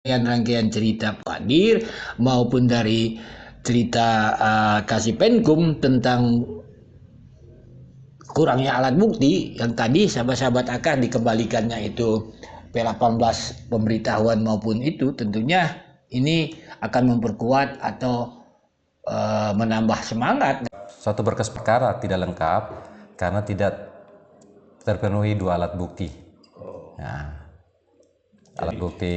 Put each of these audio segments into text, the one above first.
rangkaian cerita Pak Dir maupun dari cerita Kasih Penkum tentang kurangnya alat bukti yang tadi sahabat-sahabat akan dikembalikannya itu P18 pemberitahuan maupun itu, tentunya ini akan memperkuat atau menambah semangat. Suatu berkas perkara tidak lengkap karena tidak terpenuhi dua alat bukti. Nah, alat bukti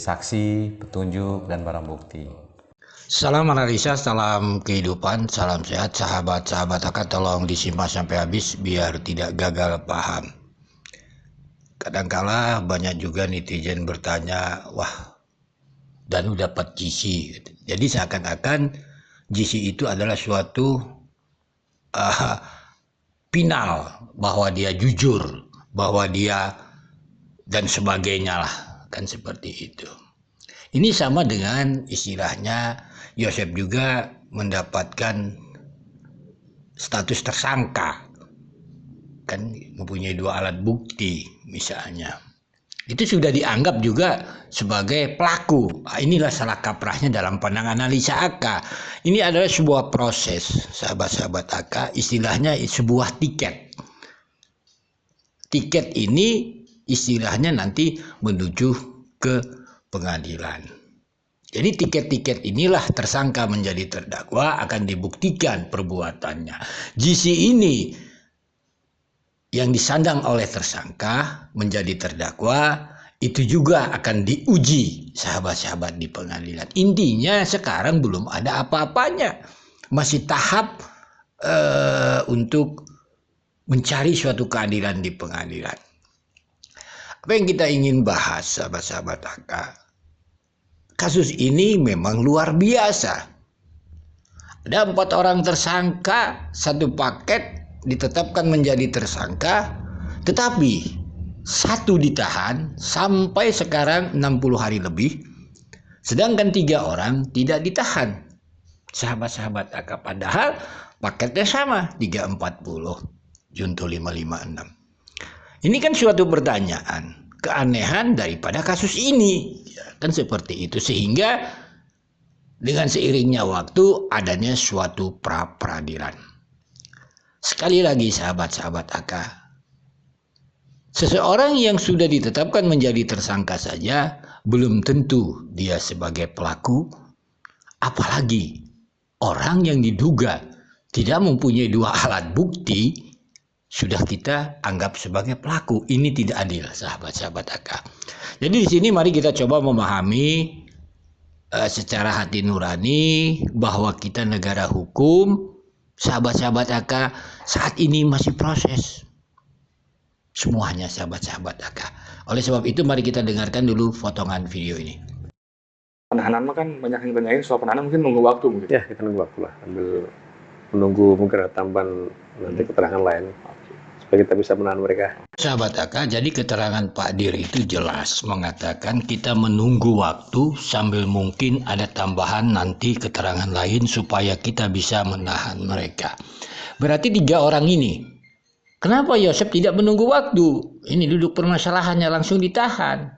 saksi, petunjuk, dan barang bukti. Salam analisa, salam kehidupan, salam sehat sahabat-sahabat akan, tolong disimak sampai habis biar tidak gagal paham. Kadangkala banyak juga netizen bertanya, wah Danu dapat GC. Jadi seakan-akan GC itu adalah suatu final bahwa dia jujur, bahwa dia dan sebagainya lah, kan seperti itu. Ini sama dengan istilahnya Yosef juga mendapatkan status tersangka, kan mempunyai dua alat bukti misalnya. Itu sudah dianggap juga sebagai pelaku. Inilah salah kaprahnya dalam pandangan analisa AK. Ini adalah sebuah proses, sahabat-sahabat AK, istilahnya sebuah tiket. Tiket ini istilahnya nanti menuju ke pengadilan. Jadi tiket-tiket inilah tersangka menjadi terdakwa akan dibuktikan perbuatannya. GC ini yang disandang oleh tersangka menjadi terdakwa itu juga akan diuji sahabat-sahabat di pengadilan. Intinya sekarang belum ada apa-apanya. Masih tahap untuk mencari suatu keadilan di pengadilan. Apa yang kita ingin bahas sahabat-sahabat AK? Kasus ini memang luar biasa. Ada 4 orang tersangka, satu paket ditetapkan menjadi tersangka, tetapi satu ditahan sampai sekarang 60 hari lebih, sedangkan 3 orang tidak ditahan. Sahabat-sahabat AK, padahal paketnya sama, 340, junto 556. Ini kan suatu pertanyaan, keanehan daripada kasus ini, kan seperti itu, sehingga dengan seiringnya waktu adanya suatu pra-peradilan. Sekali lagi sahabat-sahabat AK, seseorang yang sudah ditetapkan menjadi tersangka saja belum tentu dia sebagai pelaku, apalagi orang yang diduga tidak mempunyai dua alat bukti sudah kita anggap sebagai pelaku. Ini tidak adil sahabat-sahabat AK. Jadi di sini mari kita coba memahami secara hati nurani bahwa kita negara hukum, sahabat-sahabat AK, saat ini masih proses. Semuanya sahabat-sahabat AK. Oleh sebab itu mari kita dengarkan dulu potongan video ini. Penahanan mah kan banyak yang tanyain soal penahanan, mungkin nunggu waktu mungkin. Ya, kita nunggu waktu lah, sambil menunggu mungkin ada tambahan nanti keterangan lain supaya kita bisa menahan mereka. Sahabat AK, jadi keterangan Pak Dir itu jelas mengatakan kita menunggu waktu sambil mungkin ada tambahan nanti keterangan lain supaya kita bisa menahan mereka. Berarti 3 orang ini. Kenapa Yosef tidak menunggu waktu? Ini duduk permasalahannya langsung ditahan.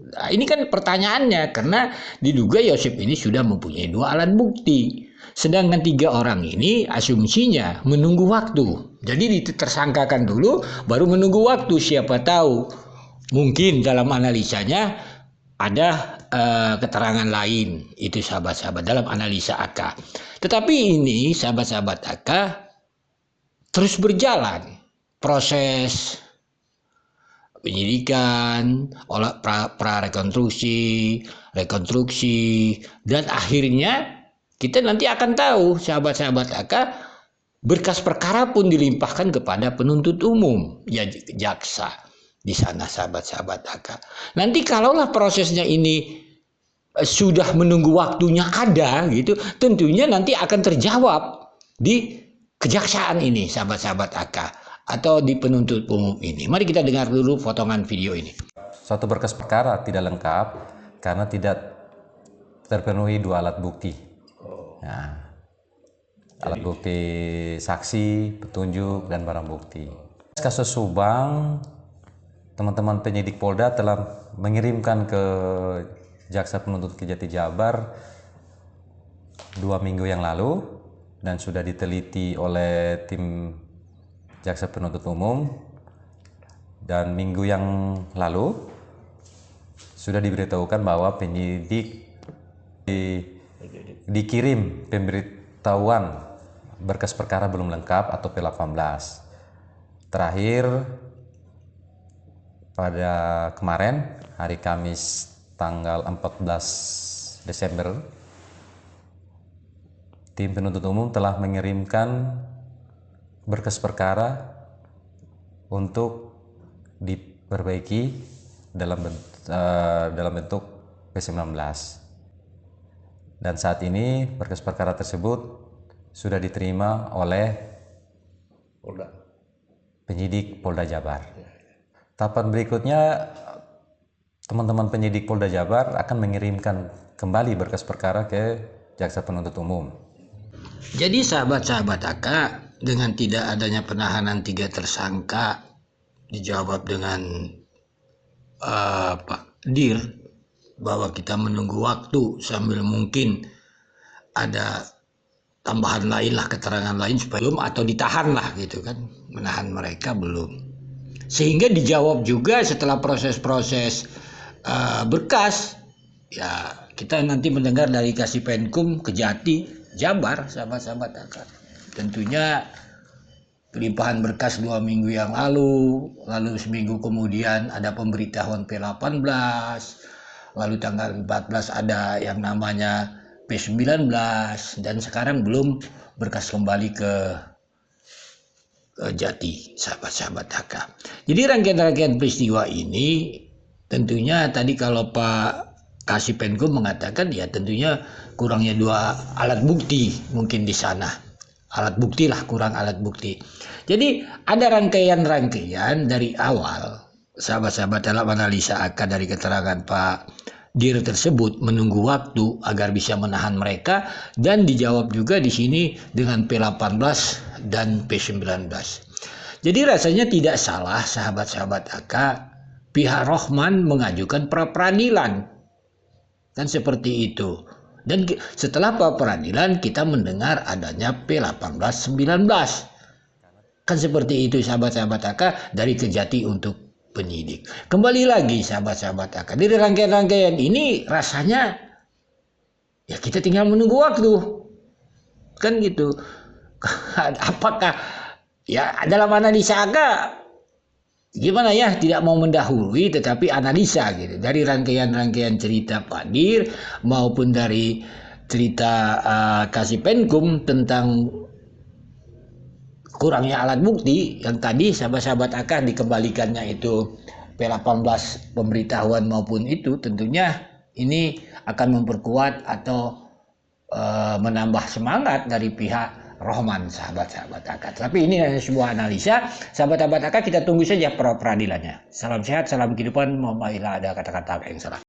Nah, ini kan pertanyaannya, karena diduga Yosef ini sudah mempunyai 2 alat bukti. Sedangkan 3 orang ini asumsinya menunggu waktu. Jadi ditersangkakan dulu baru menunggu waktu, siapa tahu. Mungkin dalam analisanya ada keterangan lain, itu sahabat-sahabat dalam analisa AK. Tetapi ini sahabat-sahabat AK terus berjalan proses penyidikan, prarekonstruksi, rekonstruksi, dan akhirnya kita nanti akan tahu sahabat-sahabat AK, berkas perkara pun dilimpahkan kepada penuntut umum, ya jaksa di sana sahabat-sahabat AK. Nanti kalaulah prosesnya ini sudah menunggu waktunya ada gitu, tentunya nanti akan terjawab di kejaksaan ini sahabat-sahabat AK atau di penuntut umum ini. Mari kita dengar dulu potongan video ini. Suatu berkas perkara tidak lengkap karena tidak terpenuhi 2 alat bukti. Nah, alat bukti saksi, petunjuk, dan barang bukti. Kasus Subang teman-teman penyidik Polda telah mengirimkan ke Jaksa Penuntut Kejati Jabar 2 minggu yang lalu dan sudah diteliti oleh tim Jaksa Penuntut Umum, dan minggu yang lalu sudah diberitahukan bahwa penyidik dikirim pemberitahuan berkas perkara belum lengkap atau P18. Terakhir pada kemarin hari Kamis tanggal 14 Desember, tim penuntut umum telah mengirimkan berkas perkara untuk diperbaiki dalam bentuk P19. Dan saat ini berkas perkara tersebut sudah diterima oleh penyidik Polda Jabar. Tahapan berikutnya, teman-teman penyidik Polda Jabar akan mengirimkan kembali berkas perkara ke Jaksa Penuntut Umum. Jadi sahabat-sahabat AK, dengan tidak adanya penahanan 3 tersangka dijawab dengan Pak Dir bahwa kita menunggu waktu sambil mungkin ada tambahan lain lah, keterangan lain supaya belum, atau ditahan lah gitu kan, menahan mereka belum. Sehingga dijawab juga setelah proses-proses berkas, ya kita nanti mendengar dari Kasipenkum Kejati Jabar, sahabat-sahabat AK. Tentunya pelimpahan berkas 2 minggu yang lalu seminggu kemudian ada pemberitahuan P18, lalu tanggal 14 ada yang namanya P19, dan sekarang belum berkas kembali ke Jati, sahabat-sahabat HK. Jadi rangkaian-rangkaian peristiwa ini tentunya tadi kalau Pak Kasipenkum mengatakan ya tentunya kurangnya 2 alat bukti mungkin di sana. Alat bukti lah, kurang alat bukti. Jadi ada rangkaian-rangkaian dari awal, sahabat-sahabat, dalam analisa AK dari keterangan Pak Dir tersebut menunggu waktu agar bisa menahan mereka, dan dijawab juga di sini dengan P18 dan P19. Jadi rasanya tidak salah, sahabat-sahabat AK, pihak Rohman mengajukan pra peradilan. Kan seperti itu. Dan setelah pra peradilan kita mendengar adanya P18-19. Kan seperti itu sahabat-sahabat AK dari Kejati untuk penyidik. Kembali lagi sahabat-sahabat AK, dari rangkaian-rangkaian ini rasanya ya kita tinggal menunggu waktu. Kan gitu. Apakah ya dalam analisa AK gimana ya, tidak mau mendahului tetapi analisa gitu dari rangkaian-rangkaian cerita Pak Dir maupun dari cerita Kasipenkum tentang kurangnya alat bukti yang tadi sahabat-sahabat akan dikembalikannya itu P18 pemberitahuan maupun itu, tentunya ini akan memperkuat atau menambah semangat dari pihak Rohman, sahabat-sahabat AK. Tapi ini hanya sebuah analisa, sahabat-sahabat AK, kita tunggu saja pra peradilannya. Salam sehat, salam kehidupan, mohon maaf bila ada kata-kata yang salah.